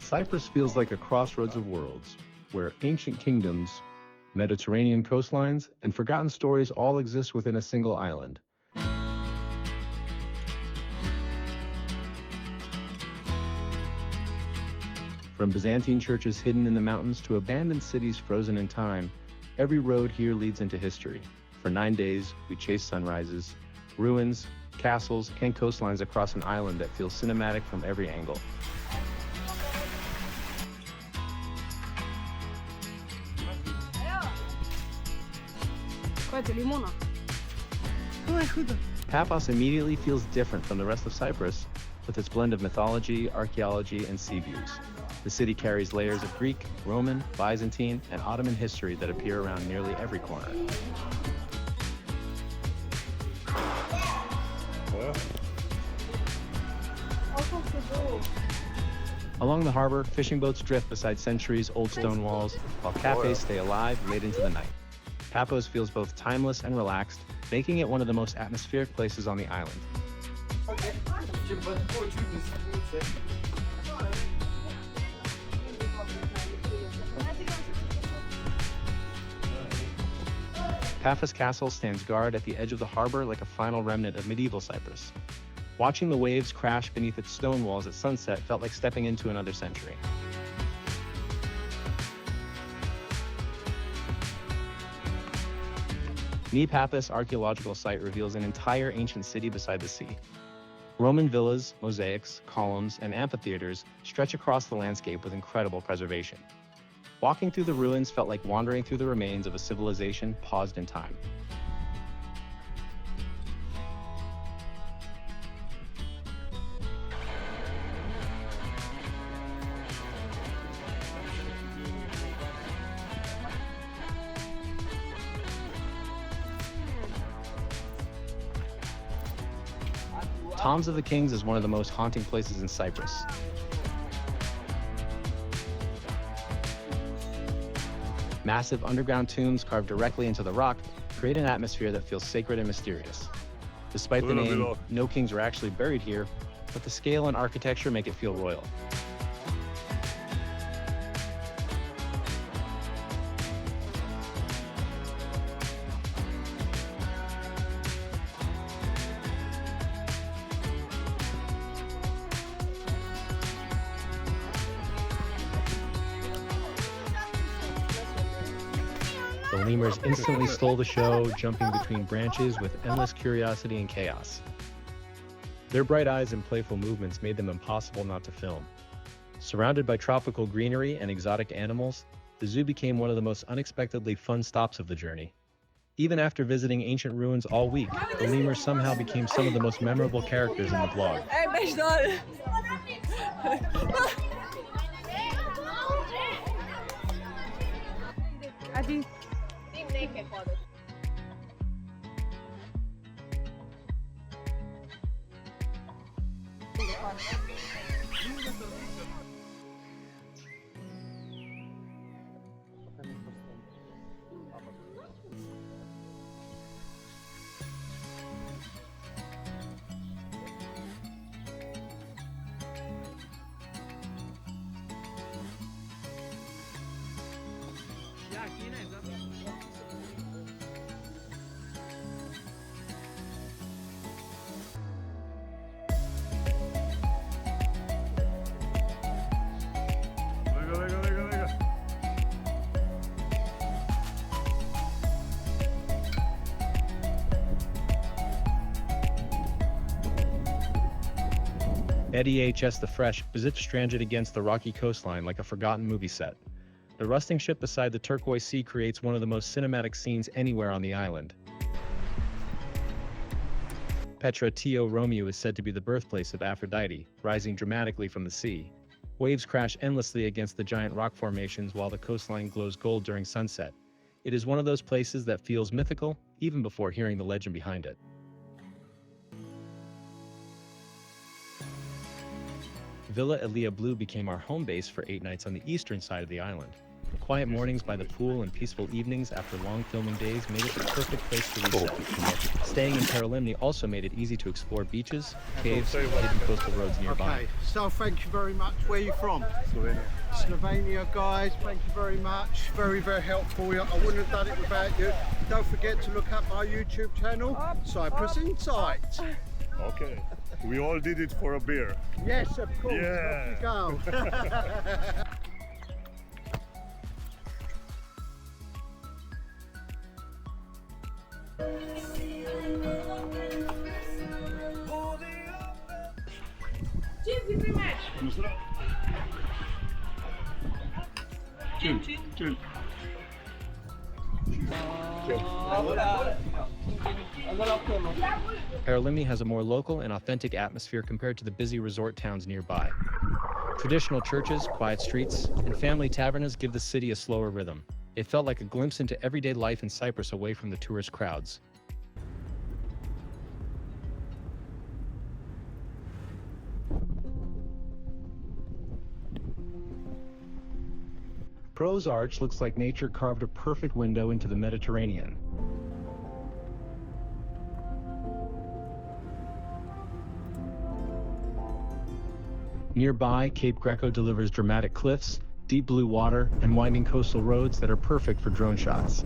Cyprus feels like a crossroads of worlds, where ancient kingdoms, Mediterranean coastlines, and forgotten stories all exist within a single island. From Byzantine churches hidden in the mountains to abandoned cities frozen in time, every road here leads into history. For 9 days, we chase sunrises, ruins, castles, and coastlines across an island that feels cinematic from every angle. Paphos immediately feels different from the rest of Cyprus, with its blend of mythology, archaeology, and sea views. The city carries layers of Greek, Roman, Byzantine, and Ottoman history that appear around nearly every corner. Along the harbor, fishing boats drift beside centuries-old stone walls, while cafes stay alive late into the night. Paphos feels both timeless and relaxed, making it one of the most atmospheric places on the island. Paphos Castle stands guard at the edge of the harbor like a final remnant of medieval Cyprus. Watching the waves crash beneath its stone walls at sunset felt like stepping into another century. Paphos archaeological site reveals an entire ancient city beside the sea. Roman villas, mosaics, columns, and amphitheaters stretch across the landscape with incredible preservation. Walking through the ruins felt like wandering through the remains of a civilization paused in time. Tombs of the Kings is one of the most haunting places in Cyprus. Massive underground tombs carved directly into the rock create an atmosphere that feels sacred and mysterious. Despite the name, no kings were actually buried here, but the scale and architecture make it feel royal. The lemurs instantly stole the show, jumping between branches with endless curiosity and chaos. Their bright eyes and playful movements made them impossible not to film. Surrounded by tropical greenery and exotic animals, the zoo became one of the most unexpectedly fun stops of the journey. Even after visiting ancient ruins all week, the lemurs somehow became some of the most memorable characters in the vlog. Eddie H.S. the Fresh zips stranded against the rocky coastline like a forgotten movie set. The rusting ship beside the turquoise sea creates one of the most cinematic scenes anywhere on the island. Petra Tio Romeo is said to be the birthplace of Aphrodite, rising dramatically from the sea. Waves crash endlessly against the giant rock formations while the coastline glows gold during sunset. It is one of those places that feels mythical, even before hearing the legend behind it. Villa Elia Blue became our home base for 8 nights on the eastern side of the island. Quiet mornings by the pool and peaceful evenings after long filming days made it the perfect place to reset. Staying in Paralimni also made it easy to explore beaches, caves, and hidden coastal roads nearby. Okay, so thank you very much. Where are you from? Slovenia. Slovenia, guys. Thank you very much. Very, very helpful. I wouldn't have done it without you. Don't forget to look up my YouTube channel, Cyprus Insight. Okay. We all did it for a beer. Yes, of course. Yeah. Off you go. Paralimni has a more local and authentic atmosphere compared to the busy resort towns nearby. Traditional churches, quiet streets, and family tavernas give the city a slower rhythm. It felt like a glimpse into everyday life in Cyprus away from the tourist crowds. Pro's Arch looks like nature carved a perfect window into the Mediterranean. Nearby, Cape Greco delivers dramatic cliffs, deep blue water, and winding coastal roads that are perfect for drone shots.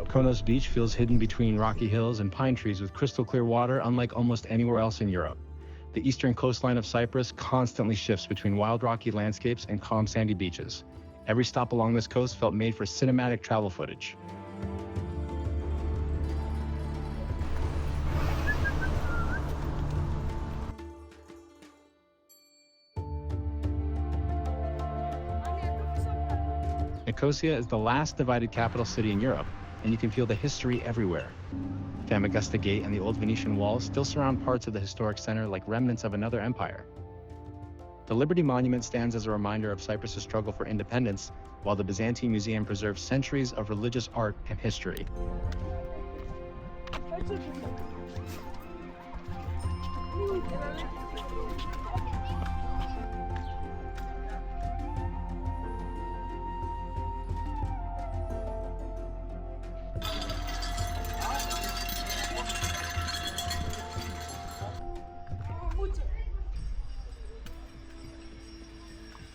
Kronos Beach feels hidden between rocky hills and pine trees with crystal clear water unlike almost anywhere else in Europe. The eastern coastline of Cyprus constantly shifts between wild rocky landscapes and calm sandy beaches. Every stop along this coast felt made for cinematic travel footage. Nicosia is the last divided capital city in Europe, and you can feel the history everywhere. Famagusta Gate and the old Venetian walls still surround parts of the historic center like remnants of another empire. The Liberty Monument stands as a reminder of Cyprus's struggle for independence, while the Byzantine Museum preserves centuries of religious art and history.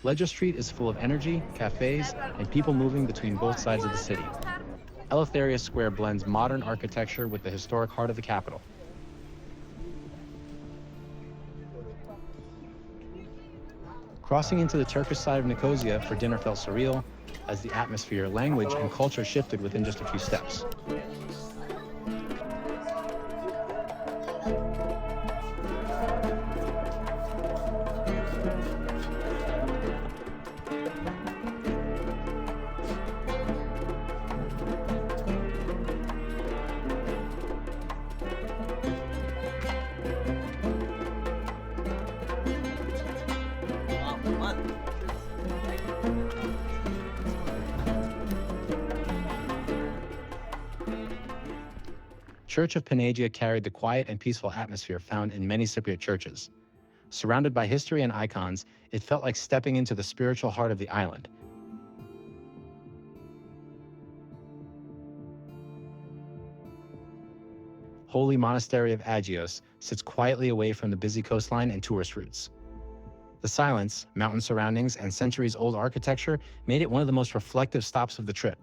Ledger Street is full of energy, cafes, and people moving between both sides of the city. Eleftheria Square blends modern architecture with the historic heart of the capital. Crossing into the Turkish side of Nicosia for dinner felt surreal, as the atmosphere, language, and culture shifted within just a few steps. Church of Panagia carried the quiet and peaceful atmosphere found in many Cypriot churches. Surrounded by history and icons, it felt like stepping into the spiritual heart of the island. Holy Monastery of Agios sits quietly away from the busy coastline and tourist routes. The silence, mountain surroundings, and centuries-old architecture made it one of the most reflective stops of the trip.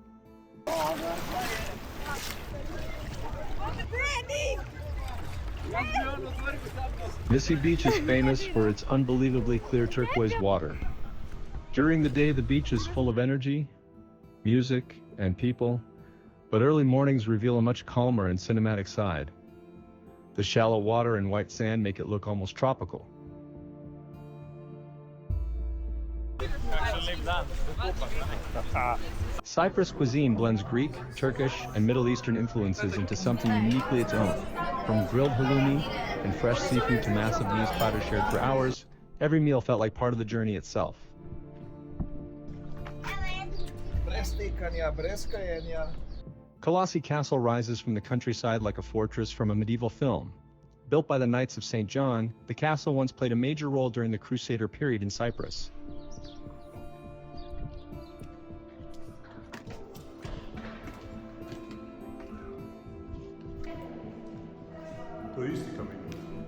Missy Beach is famous for its unbelievably clear turquoise water. During the day, the beach is full of energy, music, and people, but early mornings reveal a much calmer and cinematic side. The shallow water and white sand make it look almost tropical. Cyprus cuisine blends Greek, Turkish, and Middle Eastern influences into something uniquely its own. From grilled halloumi and fresh seafood to massive meat platters shared for hours, every meal felt like part of the journey itself. Colossi Castle rises from the countryside like a fortress from a medieval film. Built by the Knights of St. John, the castle once played a major role during the Crusader period in Cyprus.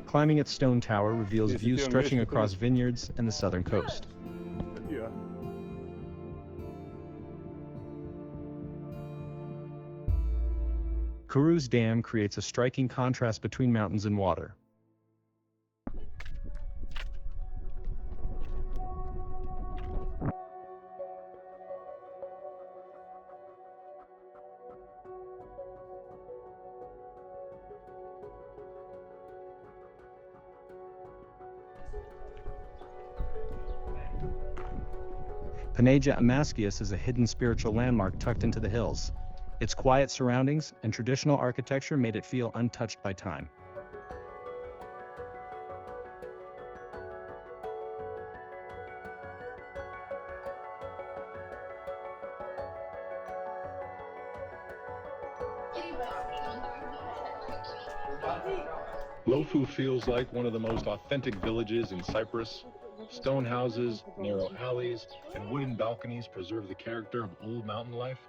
Climbing its stone tower reveals views stretching across vineyards and the southern coast. Kourou's Dam creates a striking contrast between mountains and water. Panagia Amaskios is a hidden spiritual landmark tucked into the hills. Its quiet surroundings and traditional architecture made it feel untouched by time. Lofu feels like one of the most authentic villages in Cyprus. Stone houses, narrow alleys, and wooden balconies preserve the character of old mountain life.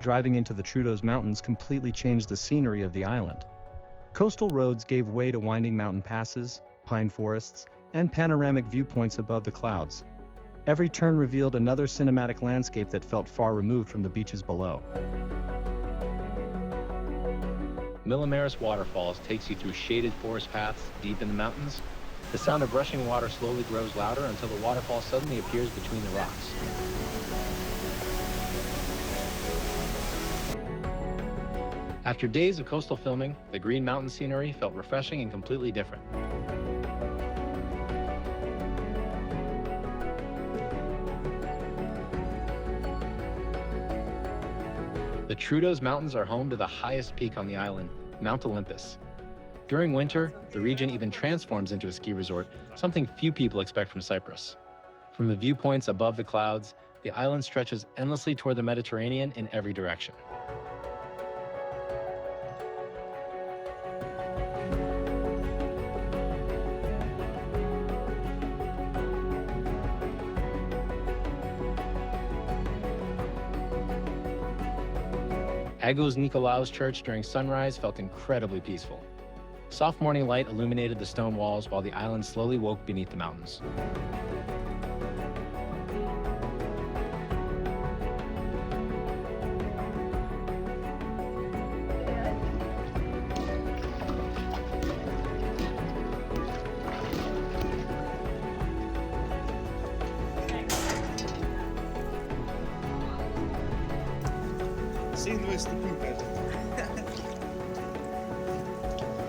Driving into the Troodos Mountains completely changed the scenery of the island. Coastal roads gave way to winding mountain passes, pine forests, and panoramic viewpoints above the clouds. Every turn revealed another cinematic landscape that felt far removed from the beaches below. Millimaris Waterfalls takes you through shaded forest paths deep in the mountains. The sound of rushing water slowly grows louder until the waterfall suddenly appears between the rocks. After days of coastal filming, the green mountain scenery felt refreshing and completely different. The Troodos Mountains are home to the highest peak on the island, Mount Olympus. During winter, the region even transforms into a ski resort, something few people expect from Cyprus. From the viewpoints above the clouds, the island stretches endlessly toward the Mediterranean in every direction. Agos Nikolaos Church during sunrise felt incredibly peaceful. Soft morning light illuminated the stone walls while the island slowly woke beneath the mountains.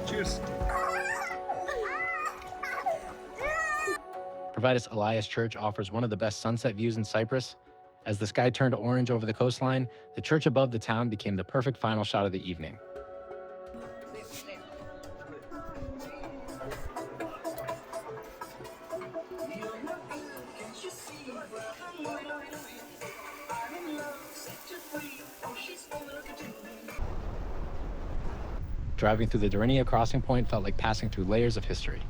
Cheers. Providus Elias Church offers one of the best sunset views in Cyprus. As the sky turned orange over the coastline, the church above the town became the perfect final shot of the evening. Driving through the Dorinia crossing point felt like passing through layers of history.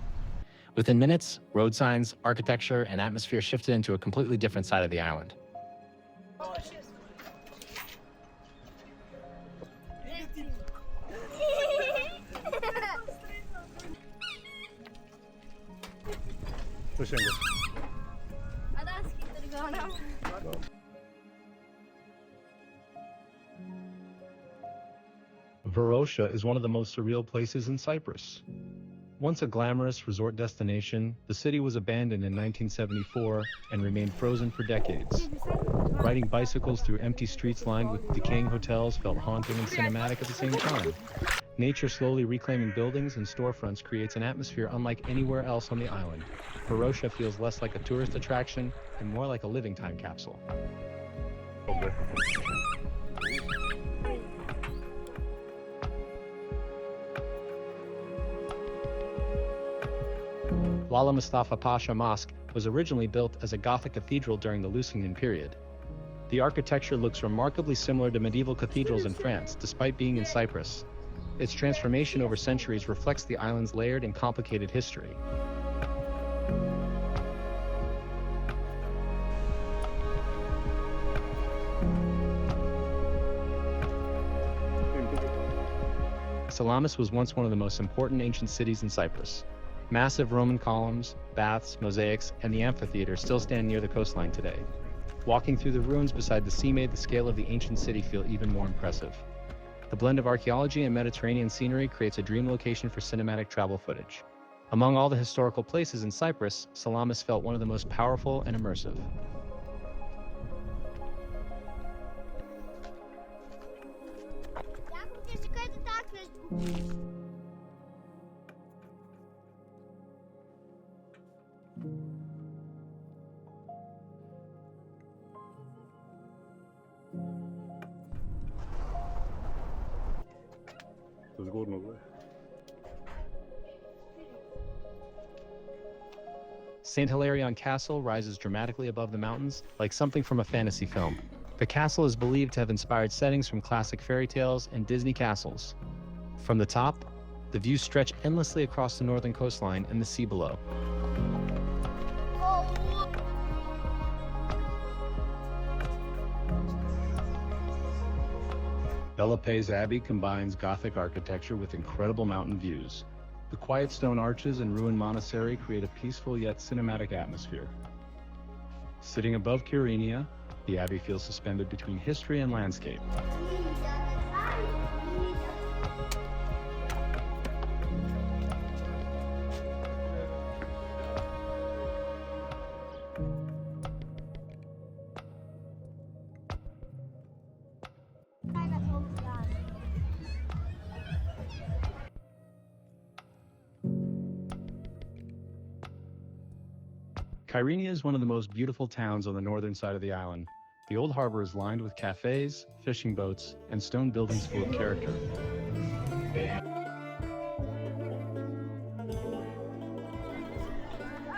Within minutes, road signs, architecture, and atmosphere shifted into a completely different side of the island. Varosha is one of the most surreal places in Cyprus. Once a glamorous resort destination, the city was abandoned in 1974 and remained frozen for decades. Riding bicycles through empty streets lined with decaying hotels felt haunting and cinematic at the same time. Nature slowly reclaiming buildings and storefronts creates an atmosphere unlike anywhere else on the island. Varosha feels less like a tourist attraction and more like a living time capsule. Lala Mustafa Pasha Mosque was originally built as a Gothic cathedral during the Lusignan period. The architecture looks remarkably similar to medieval cathedrals in France, despite being in Cyprus. Its transformation over centuries reflects the island's layered and complicated history. Salamis was once one of the most important ancient cities in Cyprus. Massive Roman columns, baths, mosaics, and the amphitheater still stand near the coastline today. Walking through the ruins beside the sea made the scale of the ancient city feel even more impressive. The blend of archaeology and Mediterranean scenery creates a dream location for cinematic travel footage. Among all the historical places in Cyprus, Salamis felt one of the most powerful and immersive. St. Hilarion Castle rises dramatically above the mountains, like something from a fantasy film. The castle is believed to have inspired settings from classic fairy tales and Disney castles. From the top, the views stretch endlessly across the northern coastline and the sea below. Bellapes Abbey combines Gothic architecture with incredible mountain views. The quiet stone arches and ruined monastery create a peaceful yet cinematic atmosphere. Sitting above Kyrenia, the abbey feels suspended between history and landscape. Kyrenia is one of the most beautiful towns on the northern side of the island. The old harbor is lined with cafes, fishing boats, and stone buildings full of character.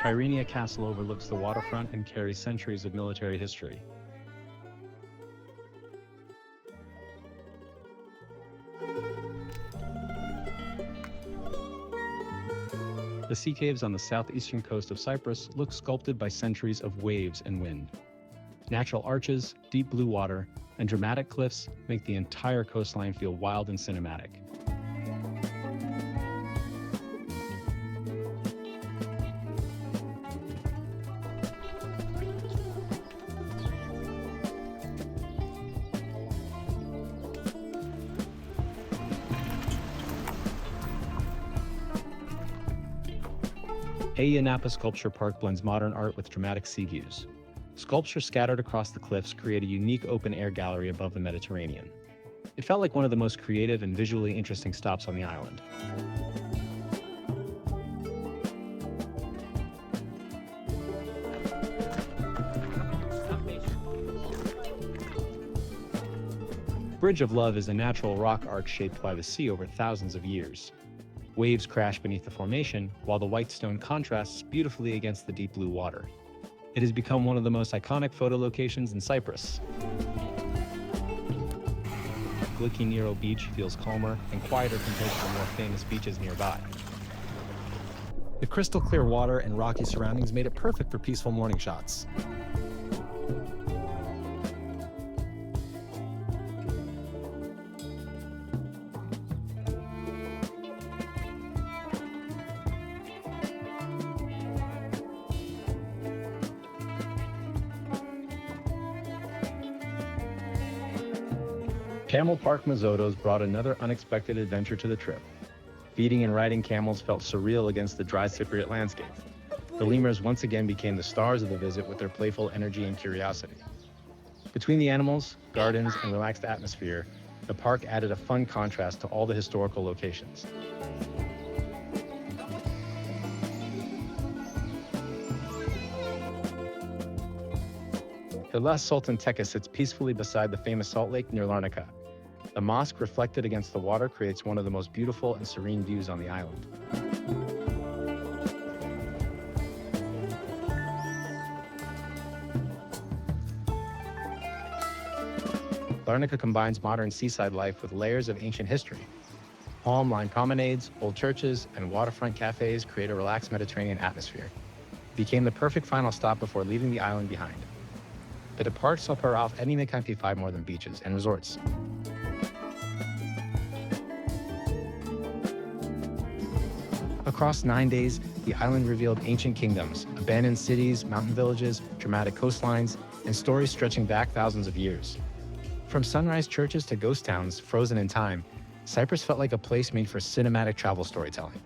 Kyrenia Castle overlooks the waterfront and carries centuries of military history. The sea caves on the southeastern coast of Cyprus look sculpted by centuries of waves and wind. Natural arches, deep blue water, and dramatic cliffs make the entire coastline feel wild and cinematic. Napa Sculpture Park blends modern art with dramatic sea views. Sculptures scattered across the cliffs create a unique open-air gallery above the Mediterranean. It felt like one of the most creative and visually interesting stops on the island. Bridge of Love is a natural rock arch shaped by the sea over thousands of years. Waves crash beneath the formation, while the white stone contrasts beautifully against the deep blue water. It has become one of the most iconic photo locations in Cyprus. Gliki Nero Beach feels calmer and quieter compared to the more famous beaches nearby. The crystal clear water and rocky surroundings made it perfect for peaceful morning shots. Camel Park Mazotos brought another unexpected adventure to the trip. Feeding and riding camels felt surreal against the dry Cypriot landscape. The lemurs once again became the stars of the visit with their playful energy and curiosity. Between the animals, gardens, and relaxed atmosphere, the park added a fun contrast to all the historical locations. The Las Sultan Teka sits peacefully beside the famous salt lake near Larnaca. The mosque reflected against the water creates one of the most beautiful and serene views on the island. Larnaca combines modern seaside life with layers of ancient history. Palm-lined promenades, old churches, and waterfront cafes create a relaxed Mediterranean atmosphere. It became the perfect final stop before leaving the island behind. But the park saw per off any mekanti 5 more than beaches and resorts. Across 9 days, the island revealed ancient kingdoms, abandoned cities, mountain villages, dramatic coastlines, and stories stretching back thousands of years. From sunrise churches to ghost towns frozen in time, Cyprus felt like a place made for cinematic travel storytelling.